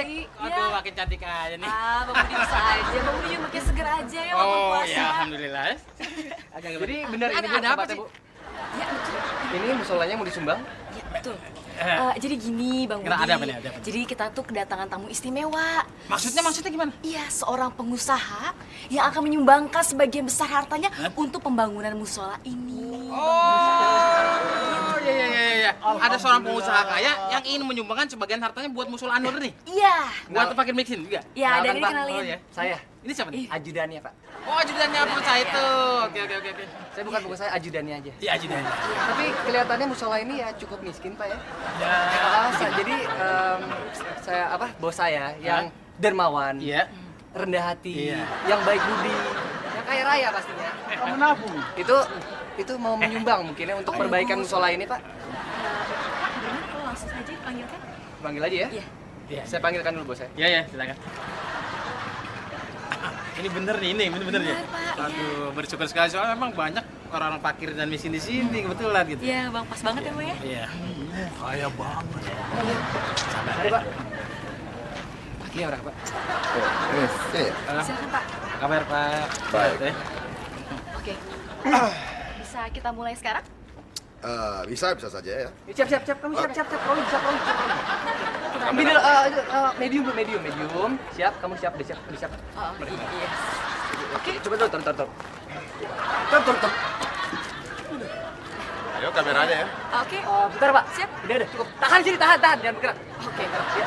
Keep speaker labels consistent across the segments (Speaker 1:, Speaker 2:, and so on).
Speaker 1: cantik.
Speaker 2: Aduh, makin cantik aja nih.
Speaker 3: Bang Budi bisa aja. Bang Budi juga makin seger aja ya walaupun
Speaker 2: Oh,
Speaker 3: puasa.
Speaker 2: ya alhamdulillah.
Speaker 1: Jadi benar ini Bu,
Speaker 2: ada apa
Speaker 1: tempatnya,
Speaker 2: sih?
Speaker 1: Bu?
Speaker 3: Ya, betul.
Speaker 1: Ini musolanya mau disumbang?
Speaker 3: Ya, betul. Jadi gini Bang Budi.
Speaker 2: Kenapa, ada apa nih, ada apa nih?
Speaker 3: Jadi kita tuh kedatangan tamu istimewa.
Speaker 2: Maksudnya gimana?
Speaker 3: Iya, seorang pengusaha yang akan menyumbangkan sebagian besar hartanya untuk pembangunan musola ini.
Speaker 2: Oh, iya. Ada seorang pengusaha kaya yang ingin menyumbangkan sebagian hartanya buat musola Anur nih.
Speaker 3: Iya.
Speaker 2: Buat pakai mixin juga.
Speaker 3: Ya,
Speaker 1: Kenalkan,
Speaker 3: dan ini
Speaker 1: Pak.
Speaker 3: kenalin.
Speaker 2: Oh, ya.
Speaker 1: Saya,
Speaker 2: Ini siapa nih?
Speaker 1: ajudannya Pak.
Speaker 2: Oh, ajudannya pengusaha itu. Oke.
Speaker 1: Saya bukan pengusaha, ajudannya aja.
Speaker 2: Iya, ajudannya.
Speaker 1: Tapi kelihatannya musola ini ya cukup miskin Pak ya.
Speaker 2: Ya.
Speaker 1: Jadi saya bos saya yang dermawan,
Speaker 2: Iya.
Speaker 1: rendah hati,
Speaker 2: Iya.
Speaker 1: yang baik budi, yang kaya raya pastinya.
Speaker 4: Kamu nabung.
Speaker 1: Itu mau menyumbang mungkin ya untuk perbaikan musola ini Pak.
Speaker 3: Benar, kalau langsung saja dipanggilkan.
Speaker 1: Panggil aja ya.
Speaker 3: Iya.
Speaker 2: Iya.
Speaker 1: Saya panggilkan dulu bos saya.
Speaker 2: Iya, silakan. Ini bener nih, ini bener ya?
Speaker 3: Benar, Pak. Iya.
Speaker 2: Aduh, bersyukur sekali soalnya memang banyak orang-orang fakir dan miskin di sini, kebetulan gitu.
Speaker 3: Iya, Bang, pas banget ya, Bang ya.
Speaker 2: Iya.
Speaker 4: Kaya banget.
Speaker 1: Mari Pak. Ini orang Pak.
Speaker 3: Silakan, Pak.
Speaker 2: Kabar Pak.
Speaker 5: Baik.
Speaker 2: Ya.
Speaker 3: Oke. Bisa kita mulai sekarang?
Speaker 5: Bisa saja ya.
Speaker 1: Siap. Kamu siap. Rolling. Ambil medium. Siap, kamu siap. Udah siap.
Speaker 3: Oh, iya.
Speaker 1: Oke, coba turun.
Speaker 5: Ayo kameranya ya.
Speaker 3: Oke.
Speaker 1: Bentar Pak.
Speaker 3: Siap.
Speaker 1: Udah, cukup. Tahan sini, tahan. Jangan bergerak.
Speaker 3: Oke.
Speaker 1: Ya.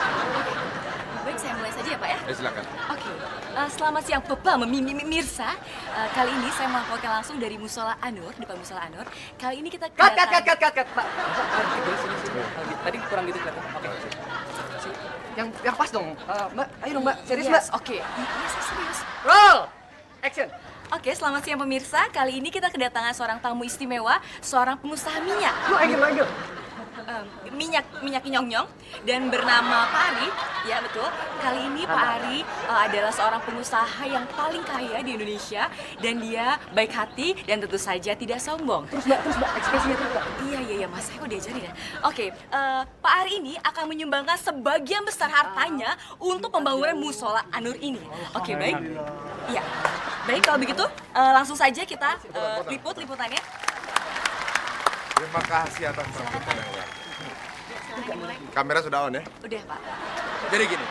Speaker 3: Baik, saya mulai saja ya, Pak ya.
Speaker 5: Silakan.
Speaker 3: Oke, selamat siang Bapak Mirsa. Kali ini saya melaporkan langsung dari Musola Anur, depan Musola Anur. Kali ini kita
Speaker 1: Cut, Pak. Sini. Tadi kurang gitu kelihatan. Oke. Yang pas dong. Mbak, ayo dong Mbak. Serius Mbak.
Speaker 3: Yes, oke. Iya, saya serius.
Speaker 1: Roll. Action.
Speaker 3: Oke, selamat siang pemirsa. Kali ini kita kedatangan seorang tamu istimewa, seorang pengusaha minyak.
Speaker 1: Lu angle.
Speaker 3: Minyak nyong-nyong dan bernama Pak Ari. Ya betul. Kali ini Pak Ari adalah seorang pengusaha yang paling kaya di Indonesia dan dia baik hati dan tentu saja tidak sombong.
Speaker 1: Terus Mbak, ekspresinya terus Mbak.
Speaker 3: Iya, Mas. Saya kok diajarin ya. Oke, Pak Ari ini akan menyumbangkan sebagian besar hartanya untuk pembangunan musola Anur ini. Oke, baik. Iya. Baik, kalau begitu langsung saja kita liputannya.
Speaker 5: Terima kasih atas sambutan yang baik.
Speaker 3: Silahkan dimulai.
Speaker 5: Kamera sudah on ya.
Speaker 3: Udah, Pak.
Speaker 5: Jadi gini,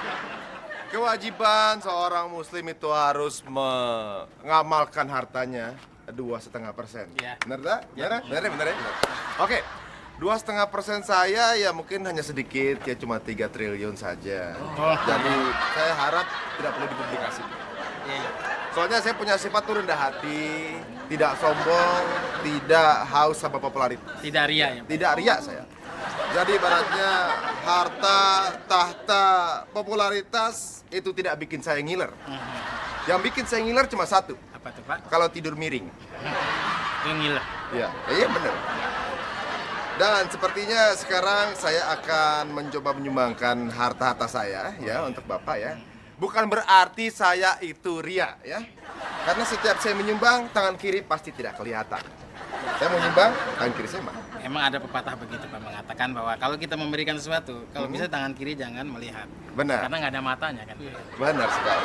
Speaker 5: kewajiban seorang muslim itu harus mengamalkan hartanya 2,5%.
Speaker 2: Iya.
Speaker 5: Benar tak? Benar ya? Oke. 2,5% saya ya mungkin hanya sedikit, ya cuma 3 triliun saja. Jadi saya harap tidak perlu dipublikasikan.
Speaker 2: Iya.
Speaker 5: Soalnya saya punya sifat tuh rendah hati, tidak sombong, tidak haus sama popularitas.
Speaker 2: Tidak ria ya.
Speaker 5: Tidak riak saya. Jadi ibaratnya harta, tahta, popularitas itu tidak bikin saya ngiler. Yang bikin saya ngiler cuma satu,
Speaker 2: Apa tuh Pak?
Speaker 5: kalau tidur miring.
Speaker 2: Yang gila.
Speaker 5: Iya benar. Dan sepertinya sekarang saya akan mencoba menyumbangkan harta-harta saya ya untuk Bapak ya. Bukan berarti saya itu ria ya. Karena setiap saya menyumbang, tangan kiri pasti tidak kelihatan. Saya mau nyumbang, tangan kiri saya mana?
Speaker 2: Emang ada pepatah begitu Pak, mengatakan bahwa kalau kita memberikan sesuatu, kalau bisa tangan kiri jangan melihat.
Speaker 5: Benar.
Speaker 2: Karena nggak ada matanya kan.
Speaker 5: Benar sekali.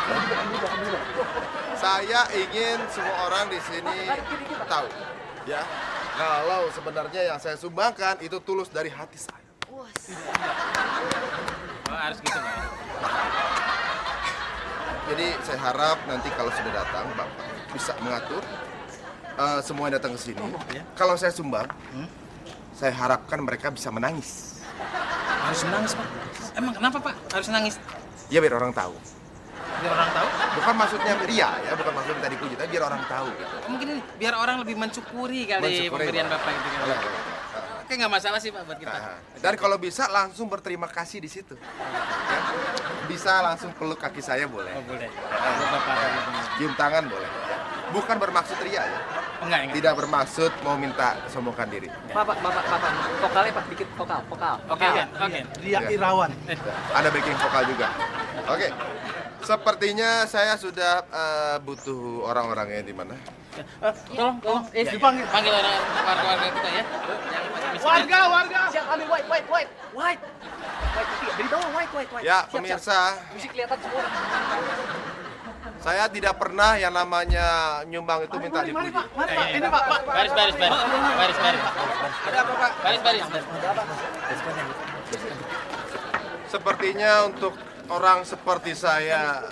Speaker 5: Saya ingin semua orang di sini tahu ya. Kalau sebenarnya yang saya sumbangkan itu tulus dari hati saya.
Speaker 3: Wah,
Speaker 2: Oh, harus gitu Pak.
Speaker 5: Jadi saya harap nanti kalau sudah datang Bapak bisa mengatur semua yang datang ke sini.
Speaker 2: Ya.
Speaker 5: Kalau saya sumbang, saya harapkan mereka bisa menangis.
Speaker 2: Harus nangis Pak. Emang kenapa Pak? Harus nangis?
Speaker 5: Ya biar orang tahu.
Speaker 2: Biar orang tahu.
Speaker 5: Bukan maksudnya ria ya, bukan maksudnya tadi puji, tapi biar orang tahu gitu.
Speaker 2: Mungkin ini biar orang lebih mensyukuri kali
Speaker 5: Mensyukuri,
Speaker 2: pemberian
Speaker 5: Pak.
Speaker 2: Bapak gitu kan.
Speaker 5: Benar.
Speaker 2: Oke, nggak masalah sih Pak buat kita.
Speaker 5: Dan kalau bisa langsung berterima kasih di situ. Ya. Bisa langsung peluk kaki saya boleh.
Speaker 2: Oh boleh. Buat Bapak.
Speaker 5: Cium tangan boleh. Ya. Bukan bermaksud ria ya.
Speaker 2: Oh, enggak.
Speaker 5: Tidak bermaksud mau minta sombongkan diri.
Speaker 1: Bapak. Vokalnya Pak, dikit vokal.
Speaker 2: Oke.
Speaker 4: Dia
Speaker 5: Ya.
Speaker 4: Irawan.
Speaker 5: Ada backing vokal juga. Oke. Sepertinya saya sudah butuh orang-orangnya di mana.
Speaker 2: Tolong.
Speaker 4: Dipanggil.
Speaker 2: Panggil warga kita ya. Yang masih miskin.
Speaker 4: Warga.
Speaker 1: Siap, ambil white. Dari bawah, white.
Speaker 5: Ya,
Speaker 1: Siap,
Speaker 5: pemirsa,
Speaker 1: siap. Musik kelihatan semua.
Speaker 5: saya tidak pernah yang namanya nyumbang itu minta dipuji.
Speaker 4: Mari Pak, ini Pak.
Speaker 2: Baris. Ada apa, Pak? Baris.
Speaker 5: Sepertinya untuk orang seperti saya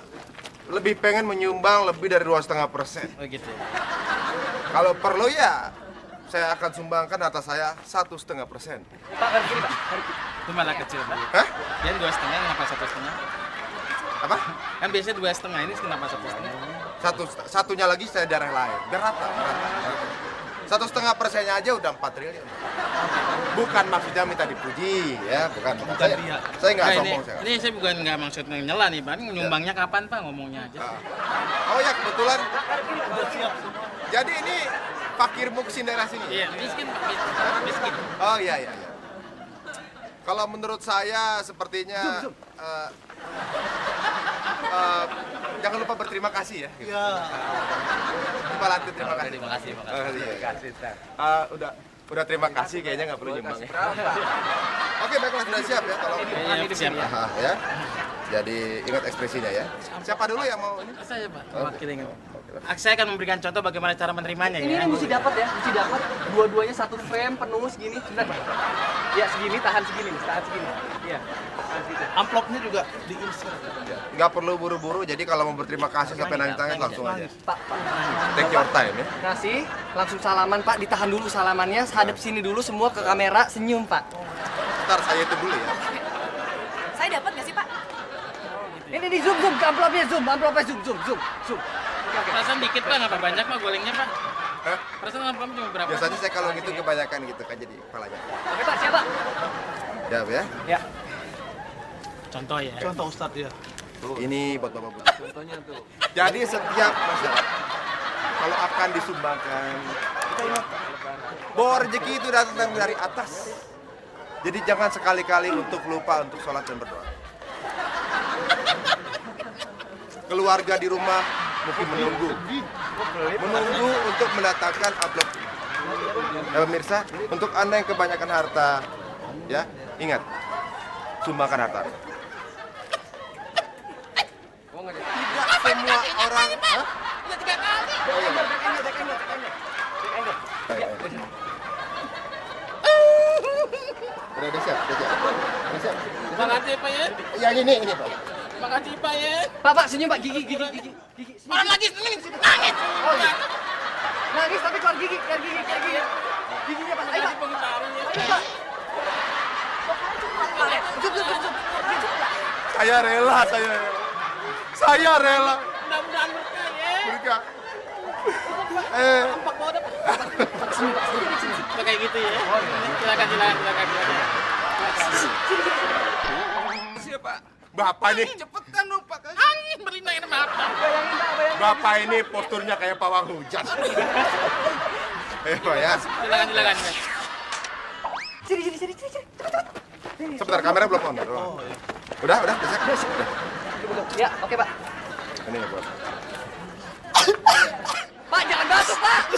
Speaker 5: lebih pengen menyumbang lebih dari 2,5%.
Speaker 2: Oh gitu.
Speaker 5: Kalau perlu ya saya akan sumbangkan harta saya 1,5%.
Speaker 1: Pak, garis kiri, Pak. Garis kiri.
Speaker 2: Itu malah kecil, Pak.
Speaker 5: Hah?
Speaker 2: Dia 2,5, kenapa 1,5?
Speaker 5: Apa?
Speaker 2: Kan biasanya 2,5, ini kenapa 1,5?
Speaker 5: Satunya lagi saya daerah lain. Biar rata. 1,5%-nya aja udah 4 triliun. Bukan maksudnya minta dipuji, ya, bukan. Saya nggak
Speaker 2: Nah,
Speaker 5: sombong saya.
Speaker 2: ini saya bukan nggak maksud nyela nih, Pak. Nyumbangnya kapan, Pak? Ngomongnya aja.
Speaker 5: Oh ya, kebetulan. Jadi ini fakir muksin daerah sini.
Speaker 2: Iya, miskin, Pak. Miskin.
Speaker 5: Oh iya. Kalau menurut saya sepertinya jangan lupa berterima kasih ya. Gitu.
Speaker 4: Ya.
Speaker 5: Coba latih terima kasih.
Speaker 2: Terima kasih, Pak.
Speaker 5: Iya. Udah terima kasih kayaknya nggak perlu nyumbang ya. Oke, baiklah sudah siap ya tolong.
Speaker 2: Iya, siap.
Speaker 5: Ya. Jadi ingat ekspresinya ya. Siapa dulu yang mau ini?
Speaker 2: Saya, Pak. Wakil ingat. Saya akan memberikan contoh bagaimana cara menerimanya ya.
Speaker 1: Ini mesti dapat ya, mesti dapat. Dua-duanya satu frame penuh segini. Sebentar, Pak. Ya, segini tahan segini. Iya. Tahan segitu.
Speaker 4: Amplopnya juga di-insert.
Speaker 5: Nggak perlu buru-buru. Jadi kalau mau berterima kasih sampai nangis-nangis langsung aja.
Speaker 1: Pak.
Speaker 5: Take your time ya.
Speaker 1: Kasih, langsung salaman, Pak. Ditahan dulu salamannya, hadap sini dulu semua ke kamera, senyum, Pak.
Speaker 5: Ntar saya itu dulu ya.
Speaker 3: Saya dapat nggak sih, Pak?
Speaker 1: Ini zoom ke amplopnya, zoom. Oke.
Speaker 2: Perasaan dikit, Pak. Nggak banyak, Pak, golengnya, Pak.
Speaker 5: Hah?
Speaker 2: Perasaan amplop cuma berapa?
Speaker 5: Biasanya saya kalau gitu kebanyakan gitu kan jadi kepalanya.
Speaker 1: Oke, Pak, siap, Pak.
Speaker 5: Jawab ya.
Speaker 1: Ya.
Speaker 2: Contoh ya.
Speaker 4: Contoh Ustadz ya.
Speaker 5: Ini buat Bapak Budi. Contohnya tuh. Jadi setiap masyarakat kalau akan disumbangkan, kita ingat bahwa rezeki itu datang dari atas. Jadi jangan sekali-kali untuk lupa untuk sholat dan berdoa. Keluarga di rumah mungkin menunggu untuk mendatangkan amplop. Ya, pemirsa, untuk Anda yang kebanyakan harta, ya ingat, sumbangkan harta. Tidak semua orang. Hah? Oh, iya. Udah siap.
Speaker 2: Makasih, Pak ya.
Speaker 5: Yang ini Pak.
Speaker 2: Makasih, Pak ya.
Speaker 1: Pak, senyum, Pak. Gigi.
Speaker 2: Orang lagi nangis.
Speaker 1: Oh, iya. Nangis tapi keluar gigi. Giginya Pak. Ayo, Pak. Ayo, Pak. Zoom.
Speaker 5: Saya rela.
Speaker 2: Mudah-mudahan berkah ya.
Speaker 5: Berkah.
Speaker 2: Pak kayak gitu ya. Silakan.
Speaker 5: Siapa? Bapak nih.
Speaker 2: Cepetan dong, Pak. Angin berlinang ini maaf.
Speaker 5: Bapak ini posturnya kayak pawang hujan. Pak ya.
Speaker 2: Silakan.
Speaker 1: Sini.
Speaker 5: Sebentar, kamera belum on. Udah, siap.
Speaker 1: Ya, oke, Pak.
Speaker 5: Ini ya, Bos.
Speaker 1: Pak, jangan batuk, Pak.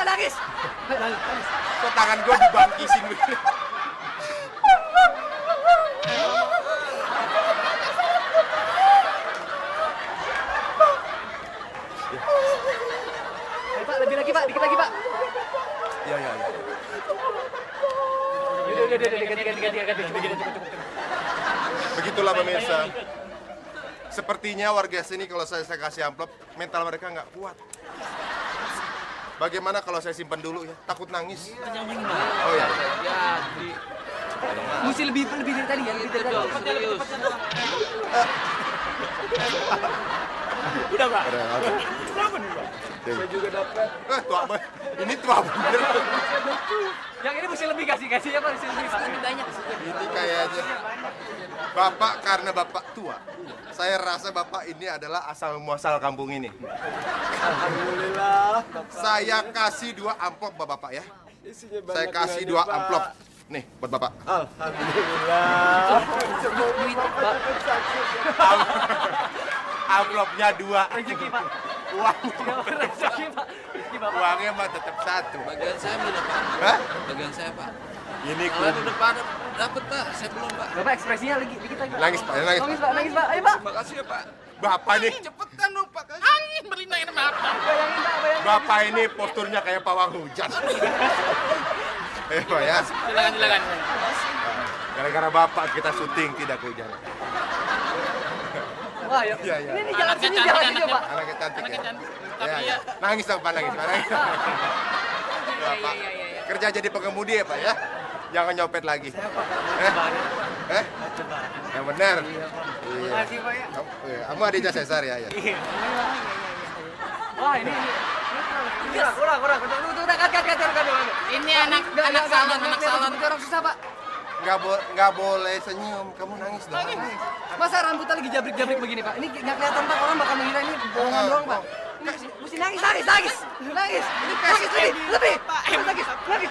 Speaker 1: Nangis.
Speaker 5: Kok tangan gua dibangkisin begini?
Speaker 1: Ayo, Pak, lebih lagi, Pak. Dikit lagi, Pak.
Speaker 5: Ya.
Speaker 1: Udah, ganti.
Speaker 5: Begitulah pemirsa. Sepertinya warga sini kalau saya kasih amplop, mental mereka nggak kuat. Bagaimana kalau saya simpan dulu ya? Takut nangis. Oh ya.
Speaker 1: Mesti lebih dari tadi ya,
Speaker 2: Udah, Pak.
Speaker 5: Berapa nih, Pak? Saya juga dapat. Tua banget. Ini tua bener.
Speaker 1: Yang ini mesti lebih kasih ya, Pak. Lebih banyak.
Speaker 5: Ini kayaknya Bapak karena Bapak tua. Saya rasa Bapak ini adalah asal muasal kampung ini.
Speaker 4: Alhamdulillah.
Speaker 5: Saya kasih 2 amplop buat Bapak ya. Saya kasih 2 amplop. Nih, buat Bapak.
Speaker 4: Alhamdulillah.
Speaker 5: Amplopnya 2.
Speaker 1: Rezeki, Pak.
Speaker 5: Rezeki,
Speaker 1: Pak.
Speaker 5: Uangnya mah tetap 1.
Speaker 2: Bagian saya mana, Pak?
Speaker 5: Hah?
Speaker 2: Bagian saya, Pak.
Speaker 5: Ini
Speaker 2: Kalian udah pada Dapat Pak, saya belum Pak.
Speaker 1: Bapak ekspresinya lagi dikit lagi.
Speaker 5: Nangis, Pak, nangis, Pak.
Speaker 1: Nangis, Pak. Nangis, Pak. Ayo, Pak.
Speaker 2: Makasih ya Pak.
Speaker 5: Bapak nih,
Speaker 2: Cepetan dong Pak. Angin berlindung maaf.
Speaker 1: Bayangin, Pak. Bayangin.
Speaker 5: Bapak ini posturnya kayak pawang hujan. Pak ya.
Speaker 2: Silakan.
Speaker 5: Gara-gara Bapak kita syuting tidak kehujanan.
Speaker 1: Wah, ya.
Speaker 5: Iya, iya.
Speaker 1: Ini jangan
Speaker 2: Anaknya
Speaker 1: sini,
Speaker 2: cantik,
Speaker 1: jangan sini,
Speaker 2: anaknya.
Speaker 1: Pak.
Speaker 5: Anaknya cantik
Speaker 2: Anaknya
Speaker 5: ya.
Speaker 2: cantik.
Speaker 5: Ya,
Speaker 2: Tapi
Speaker 5: ya.
Speaker 2: ya,
Speaker 5: Nangis dong, Pak, nangis. Bapak, kerja jadi pengemudi ya, Pak ya? Jangan nyopet lagi. Eh? Yang benar. Iya.
Speaker 1: Makasih, Pak ya.
Speaker 5: Kamu adiknya Cesar ya? Ya.
Speaker 1: Wah, ini. Kurang. Tunggu, kat.
Speaker 2: ini anak salon.
Speaker 1: Orang susah, Pak.
Speaker 5: Nggak boleh senyum. Kamu nangis dong.
Speaker 1: Masa rambutnya lagi jabrik-jabrik begini, Pak? Ini nggak kelihatan, Pak. Orang bakal mengira ini bohongan doang, Pak. Ini mesti nangis. Ini kasih lebih. Nangis. Lagi.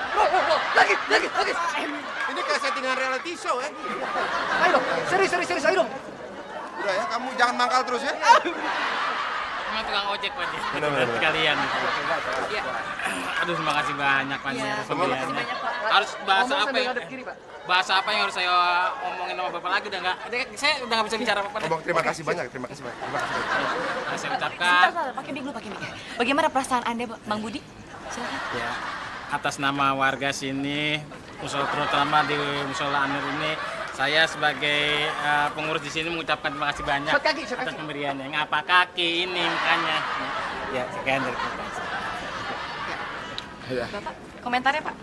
Speaker 5: Ini kayak settingan reality show ya.
Speaker 1: Ayo dong, serius, ayo dong.
Speaker 5: Udah ya, kamu jangan mangkal terus ya.
Speaker 2: Emang tukang ojek Pak.
Speaker 5: Benar.
Speaker 2: Sekalian.
Speaker 3: Iya.
Speaker 2: Aduh, terima kasih banyak Pak
Speaker 3: Iya,
Speaker 2: atas
Speaker 5: terima kasih
Speaker 2: pembeliannya.
Speaker 3: banyak, Pak.
Speaker 2: Harus bahasa
Speaker 1: Ngomong
Speaker 2: apa
Speaker 1: sambil
Speaker 2: ya?
Speaker 1: ngadep kiri, Pak.
Speaker 2: Bahasa apa yang harus saya omongin sama Bapak lagi udah enggak? Saya udah enggak bisa bicara apa-apa.
Speaker 5: Ngomong terima kasih banyak.
Speaker 2: Saya
Speaker 3: Sebentar,
Speaker 2: ucapkan
Speaker 3: pakai mic dulu, pakai mic. Bagaimana perasaan Anda, Bang Budi? Silakan.
Speaker 2: ya atas nama warga sini, terutama di Musola Anur ini, saya sebagai pengurus di sini mengucapkan terima kasih banyak
Speaker 1: Shot kaki.
Speaker 2: atas pemberiannya. Ngapa kaki ini makanya? Ya, sekian dari kita.
Speaker 5: Ya.
Speaker 3: Bapak, komentarnya, Pak?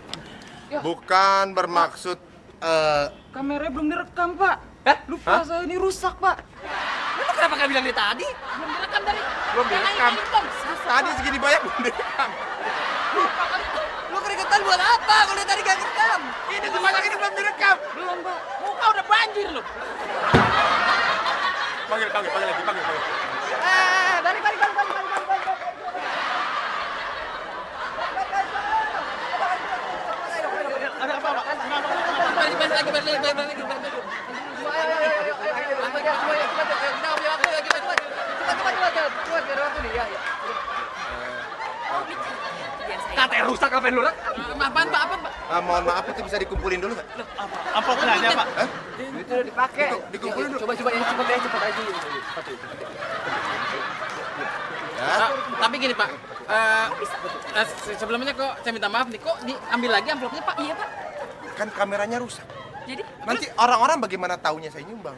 Speaker 5: Bukan bermaksud
Speaker 1: Kameranya belum direkam, Pak. Lupa saya ini rusak, Pak. Lu kenapa nggak bilang dari tadi? Belum direkam dari.
Speaker 5: belum direkam. Tadi segini banyak belum direkam.
Speaker 1: Lu keringetan buat apa? Kalau dari tadi gak direkam.
Speaker 5: Ini sebanyak ini belum direkam.
Speaker 1: Belum, Pak.
Speaker 2: Muka udah banjir loh.
Speaker 5: Panggil lagi.
Speaker 1: Balik. Ada apa, Pak?
Speaker 2: Balik lagi.
Speaker 1: Katanya rusak apa yang lu rak?
Speaker 2: Apaan Pak?
Speaker 5: Mohon maaf itu bisa dikumpulin dulu nggak?
Speaker 4: Amplop belanja, Pak.
Speaker 1: Itu udah dipakai.
Speaker 5: Dikumpulin dulu.
Speaker 1: Coba ya cepet aja.
Speaker 5: Ya.
Speaker 2: Tapi gini Pak, sebelumnya kok saya minta maaf nih, kok diambil lagi amplopnya Pak?
Speaker 3: Iya, Pak.
Speaker 5: Kan kameranya rusak.
Speaker 3: Jadi,
Speaker 5: Nanti orang-orang bagaimana taunya saya nyumbang?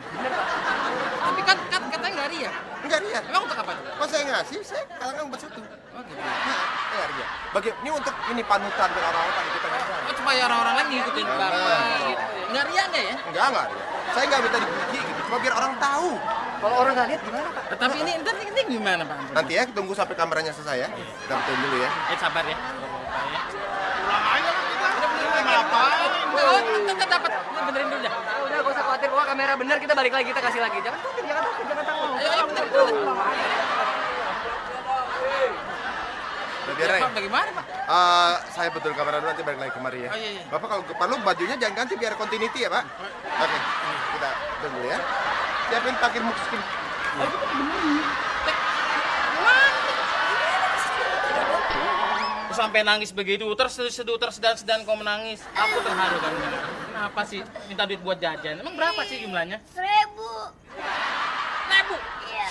Speaker 2: Tapi kan katanya nggak ria.
Speaker 5: Enggak Ria.
Speaker 2: Emang untuk apa?
Speaker 5: Kok saya ngasih? Saya kalangan bersatu.
Speaker 2: Oh gitu.
Speaker 5: Enggak Ria. Ini untuk ini panutan buat orang-orang pada kita nyumbang.
Speaker 2: Oh, supaya orang-orang lain ngikutin Bapak gitu. Nggak ria nggak ya?
Speaker 5: Enggak Ria. Saya nggak minta dipuji gitu. Cuma biar orang tahu.
Speaker 1: Kalau orang nggak lihat gimana, Pak?
Speaker 2: Tapi ini gimana Pak?
Speaker 5: Nanti ya, tunggu sampai kameranya selesai ya. Kita betul dulu ya.
Speaker 2: Sabar ya.
Speaker 5: Ngapain?
Speaker 2: Kita dapat benerin dulu dah.
Speaker 1: Udah, gak usah khawatir. Pokoknya kamera bener, kita balik lagi, kita kasih lagi. Jangan takut.
Speaker 2: Ayo bener dulu.
Speaker 5: Udah biar ya.
Speaker 2: Pak, bagaimana Pak?
Speaker 5: Saya betul kamera dulu nanti balik lagi kemari ya.
Speaker 2: Oh, iya.
Speaker 5: Bapak kalau perlu bajunya jangan ganti biar continuity ya Pak. Oke, kita tunggu ya. Siapin parkir muskin.
Speaker 2: Sampai nangis begitu, tersedang kau menangis. Aku terharu kan. Kenapa sih minta duit buat jajan? Emang berapa sih jumlahnya?
Speaker 6: 1000.
Speaker 2: 1000.
Speaker 6: Iya.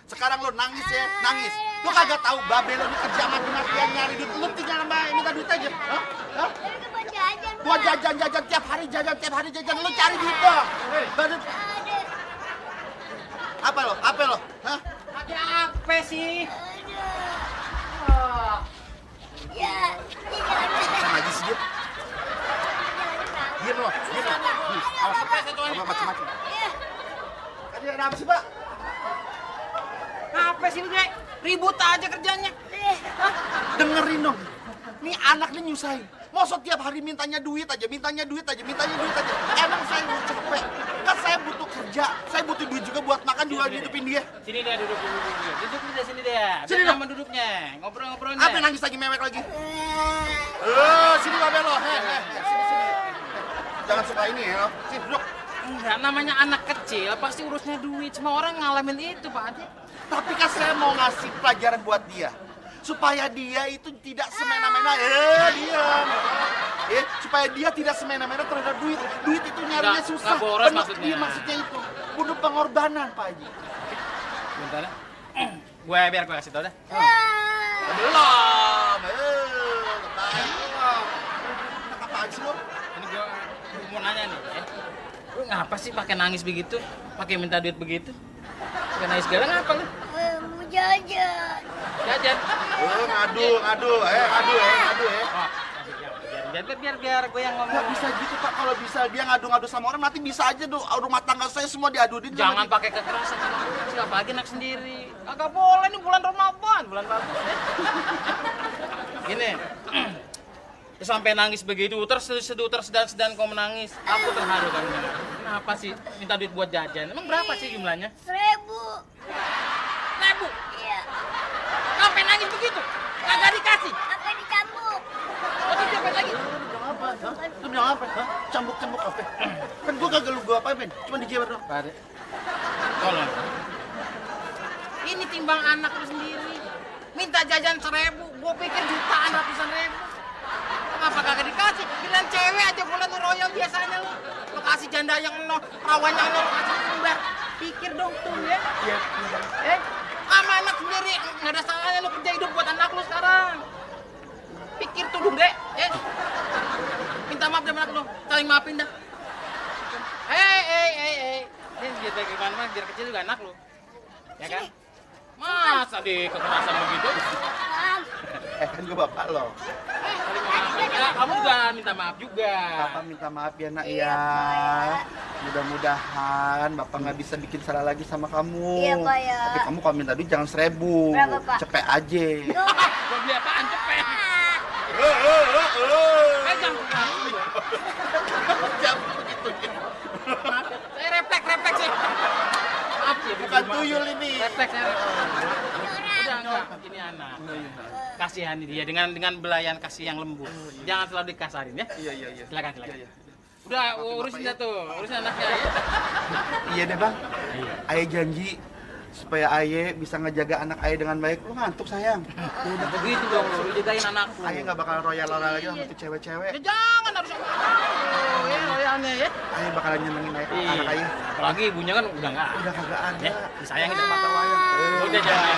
Speaker 4: Sekarang lo nangis ya, nangis. Lo kagak tahu babe lo ini kerja mati-matian nyari duit. Lo tinggal minta duit aja. Hah?
Speaker 6: Itu buat jajan.
Speaker 4: Buat jajan tiap hari jajan. Lo cari duit dong. Badut.
Speaker 6: Ada.
Speaker 4: Apa lo? Hah?
Speaker 2: Ada apa sih?
Speaker 6: Ya, ini jalan-jalan.
Speaker 4: Ngaji sih dia. Diam lo. Awas. Apa macam-macam.
Speaker 6: Iya.
Speaker 4: Tadi ada apa sih, Pak?
Speaker 2: Apa sih Dek? Ribut aja kerjanya.
Speaker 4: Dengerin dong. Nih anak nih nyusahin. Masa tiap hari mintanya duit aja. Emang saya udah capek. Kan saya butuh kerja. Saya butuh duit juga buat makan juga hidupin dia.
Speaker 2: Sini dia duduk. Duduk di sini dia.
Speaker 4: Sini
Speaker 2: Biar
Speaker 4: dong.
Speaker 2: nyaman duduknya. Ngobrol-ngobrolnya.
Speaker 4: Apa yang nangis lagi mewek lagi? Sini babe lo. Sini. Jangan suka ini ya. Sini duduk.
Speaker 2: Enggak, namanya anak kecil pasti urusnya duit. Semua orang ngalamin itu, Pak Ade.
Speaker 4: Tapi kan saya mau ngasih pelajaran buat dia. Supaya dia itu tidak semena-mena. Diam. supaya dia tidak semena-mena terhadap duit. Duit itu nyarinya
Speaker 2: Nggak-
Speaker 4: susah.
Speaker 2: nggak boros
Speaker 4: Penuh-
Speaker 2: maksudnya.
Speaker 4: Iya, maksudnya itu. Bunuh pengorbanan, Pak Haji.
Speaker 2: Bentar ya. Biar gue kasih tau dah.
Speaker 4: Belum. Ngapain belum? Apaan sih lo?
Speaker 2: Ini gue mau nanya nih ya. Lu ngapa sih pakai nangis begitu? Pakai minta duit begitu? Pakai nangis segala ngapa lu?
Speaker 6: Mau jajan.
Speaker 2: Jajan.
Speaker 4: Ngadu.
Speaker 2: Oh, biar gue yang
Speaker 4: Nggak
Speaker 2: ngomong.
Speaker 4: bisa gitu, Pak. Kalau bisa dia ngadu-ngadu sama orang, nanti bisa aja tuh rumah tangga saya semua diaduin.
Speaker 2: Jangan pakai kekerasan sama kecil, apalagi anak sendiri. Agak boleh nih bulan Ramadan, bulan bagus ya. Gini, sampai nangis begitu, terseduh tersedan kau menangis. Aku terharu kamu. Kenapa sih minta duit buat jajan? Emang berapa sih jumlahnya?
Speaker 6: 1000.
Speaker 2: 1000.
Speaker 6: Iya.
Speaker 2: Sampai nangis begitu? Kagak dikasih?
Speaker 6: Apa dicambuk?
Speaker 2: Oh, tidak lagi.
Speaker 4: Apa? Lu bilang apa? Hah? Cambuk-cambuk apa? Kan gua kagak lu gua apa-apain, cuma dijewer doang.
Speaker 2: Pak, tolong. Ini timbang anak lu sendiri. Minta jajan 1000, gua pikir jutaan ratusan ribu. Kenapa kagak dikasih? Bilang cewek aja bulan lu royal biasanya lu. Lu kasih janda yang nol, perawan yang nol, kasih kembar. Pikir dong tuh ya.
Speaker 4: Iya.
Speaker 2: Sama anak sendiri, nggak ada salahnya lu kerja hidup buat anak lu sekarang. Pikir tuh dong, Dek. Minta maaf sama anak lu, saling maafin dah. Ini biar bagaimana, biar kecil juga anak lu. Ya kan? Masa di kekerasan begitu?
Speaker 6: Mam.
Speaker 4: Kan gua bapak lo.
Speaker 2: Saling maafin. Ya, kamu juga minta maaf juga.
Speaker 4: Bapak minta maaf ya, Nak ya. Mudah-mudahan Bapak nggak bisa bikin salah lagi sama kamu.
Speaker 6: Iya, Pak, ya.
Speaker 4: Tapi kamu kalau minta duit jangan 1000.
Speaker 6: Berapa, Pak?
Speaker 4: Cepet aja.
Speaker 2: Gua beli apaan cepet? Pegang tuh kamu.
Speaker 4: Jangan begitu.
Speaker 2: Saya refleks sih. Maaf ya,
Speaker 4: Bukan tuyul ini.
Speaker 2: refleks saya. Udah enggak, ini anak. Kasihani dia dengan belayan kasih yang lembut. Jangan selalu dikasarin ya.
Speaker 4: Iya.
Speaker 2: Silakan.
Speaker 4: Iya.
Speaker 2: Udah urusin dah tuh, urusin anaknya ya.
Speaker 4: Iya deh, Bang. Ayah janji supaya Ayah bisa ngejaga anak Ayah dengan baik. Lu ngantuk, sayang.
Speaker 2: Udah begitu dong, lu jagain anakku.
Speaker 4: Ayah nggak bakal royal lagi sama tuh cewek-cewek.
Speaker 2: Ya jangan harus sama anakku ya, loyalnya ya.
Speaker 4: Ayah bakalan nyenengin anak Ayah.
Speaker 2: Apalagi ibunya kan udah enggak.
Speaker 4: Udah kagak ada.
Speaker 2: Ya, disayangin sama
Speaker 4: Mata wayang.
Speaker 2: Udah jangan.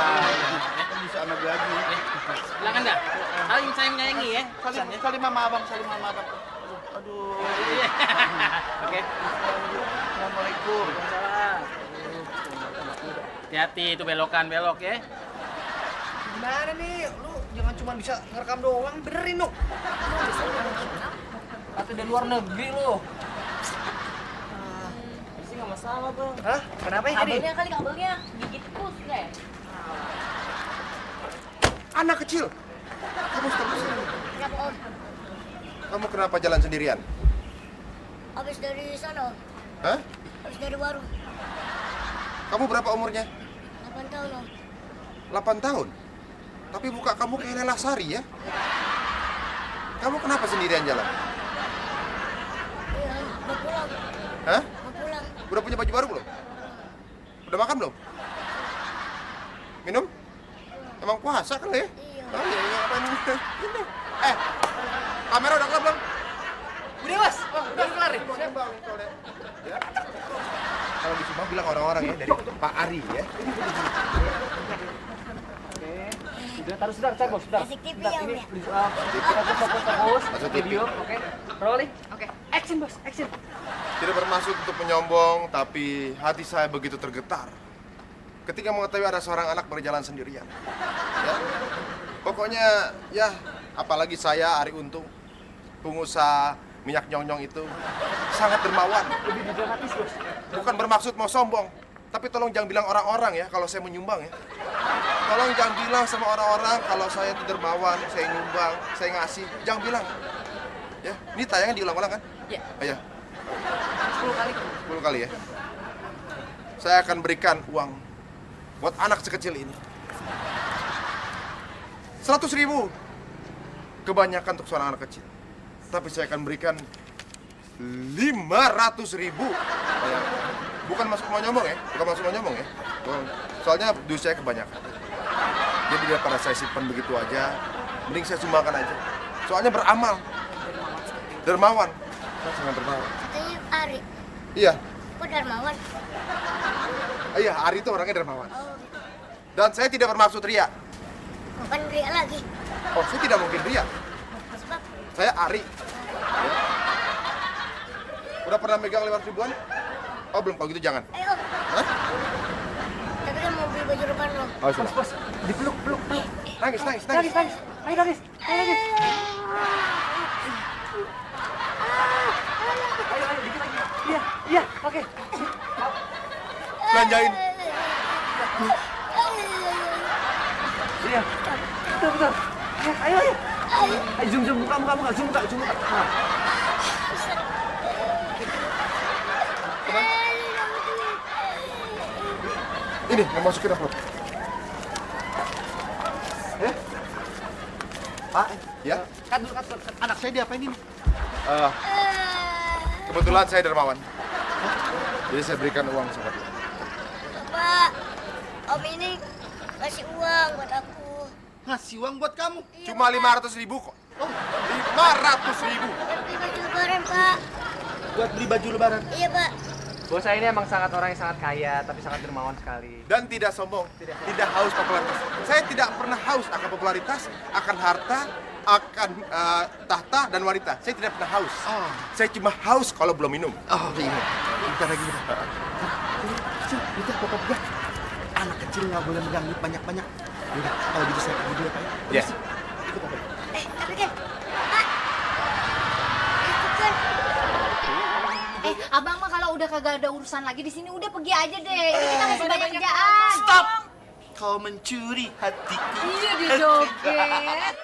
Speaker 4: Kan bisa anak gue lagi.
Speaker 2: Silakan dah. Saling sayang menyayangi ya.
Speaker 4: Salim mama abang, salim mama abang. Aduh.
Speaker 2: Iya. Oke.
Speaker 4: Assalamualaikum.
Speaker 2: Hati-hati itu belok ya.
Speaker 1: Gimana nih? Lu jangan cuma bisa ngerekam doang, benerin dong. Atau dari luar negeri lu.
Speaker 3: Sih nggak masalah bang.
Speaker 1: Hah? Kenapa ya jadi?
Speaker 3: Kabelnya gigit terus nggak ya?
Speaker 5: Anak kecil. Kamu stop di sini.
Speaker 6: Kenapa Om?
Speaker 5: Kamu kenapa jalan sendirian?
Speaker 6: Habis dari sana,
Speaker 5: Hah?
Speaker 6: habis dari warung.
Speaker 5: Kamu berapa umurnya?
Speaker 6: 8 tahun Om.
Speaker 5: 8 tahun. Tapi muka kamu kayak Lela Sari ya? Kamu kenapa sendirian jalan?
Speaker 6: Iya, mau pulang.
Speaker 5: Hah?
Speaker 6: Mau pulang.
Speaker 5: Udah punya baju baru belum? Udah makan belum? Minum? Emang puasa kan ya?
Speaker 6: Iya.
Speaker 5: Oh iya, ngapain ini? Kamera udah kelar belum?
Speaker 1: Udah mas, udah kelar ya?
Speaker 5: Siap bang, ya. Kalau di Subang bilang orang-orang ya dari Pak Ari ya.
Speaker 1: Udah taruh sebentar, bos.
Speaker 6: Basic TV ya Om ya.
Speaker 1: Fokus,
Speaker 5: Masuk TV.
Speaker 1: video, oke. Rolling, oke. Action bos, action.
Speaker 5: Tidak bermaksud untuk menyombong, tapi hati saya begitu tergetar ketika mengetahui ada seorang anak berjalan sendirian. Ya. Pokoknya ya, apalagi saya Ari Untung, pengusaha minyak nyong-nyong itu sangat dermawan.
Speaker 1: Lebih dramatis bos.
Speaker 5: Bukan bermaksud mau sombong, tapi tolong jangan bilang orang-orang ya kalau saya menyumbang ya. Tolong jangan bilang sama orang-orang kalau saya itu dermawan, saya nyumbang, saya ngasih. Jangan bilang. Ya, ini tayangan diulang-ulang kan?
Speaker 3: Iya.
Speaker 5: Ayo,
Speaker 1: 10 kali.
Speaker 5: 10 kali ya. Saya akan berikan uang buat anak sekecil ini. 100.000. Kebanyakan untuk seorang anak kecil. Tapi saya akan berikan 500.000. Bukan masuk mau nyombong ya, bukan masuk mau nyombong ya. Soalnya duit saya kebanyakan. Jadi daripada saya simpan begitu aja, mending saya sumbangkan aja. Soalnya beramal. Dermawan. Pasangan Dermawan.
Speaker 6: Katanya Ari.
Speaker 5: Iya.
Speaker 6: Kok Darmawan?
Speaker 5: Iya, Ari itu orangnya dermawan.
Speaker 6: Oh, gitu.
Speaker 5: Dan saya tidak bermaksud ria.
Speaker 6: Bukan Ria lagi.
Speaker 5: Oh, saya tidak mungkin ria.
Speaker 6: Sebab
Speaker 5: Saya Ari. Udah pernah megang 500 ribuan? Oh, belum. Kalau gitu jangan.
Speaker 6: ayo.
Speaker 5: Hah?
Speaker 6: Tapi kan mau beli baju lebaran lo.
Speaker 5: Oh, sudah.
Speaker 1: Bos, dipeluk, peluk, peluk.
Speaker 5: Nangis, nangis,
Speaker 1: Nangis,
Speaker 5: nangis.
Speaker 1: nangis. Ayo nangis, ayo nangis. Ayo, dikit lagi. Iya, iya, oke.
Speaker 5: Belanjain.
Speaker 1: Iya, betul, betul. Ayo, ayo. Ayo, zoom, zoom, buka, zoom, buka. Nah.
Speaker 5: Ini, mau masukin apa?
Speaker 4: Pak,
Speaker 5: Ya?
Speaker 4: kan dulu anak saya diapain ini?
Speaker 5: Eh, kebetulan saya dermawan. Jadi saya berikan uang sama dia.
Speaker 6: Bapak, Om ini kasih uang buat aku.
Speaker 4: Ngasih uang buat kamu.
Speaker 6: Iya,
Speaker 5: Cuma 500 ribu kok. Oh, 500 ribu.
Speaker 6: buat beli baju lebaran, Pak.
Speaker 4: Buat beli baju lebaran.
Speaker 6: Iya, Pak.
Speaker 1: Bos saya ini emang sangat orang yang sangat kaya, tapi sangat dermawan sekali.
Speaker 5: Dan tidak sombong, tidak haus popularitas. Saya tidak pernah haus akan popularitas, akan harta, akan tahta dan wanita. Saya tidak pernah haus.
Speaker 4: Oh.
Speaker 5: Saya cuma haus kalau belum minum.
Speaker 4: Oh, ini. Bentar lagi, bentar. Itu apa pegang? Anak kecil nggak boleh megang duit banyak-banyak. Udah, kalau gitu saya pergi dulu, Pak.
Speaker 5: Ya.
Speaker 4: Ikut, Pak.
Speaker 6: Tapi kan, Pak. Itu kan.
Speaker 7: Abang mah kalau udah kagak ada urusan lagi di sini udah pergi aja deh. Ini kita masih banyak kerjaan.
Speaker 4: Stop! Kau mencuri hatiku.
Speaker 7: Iya dia joget.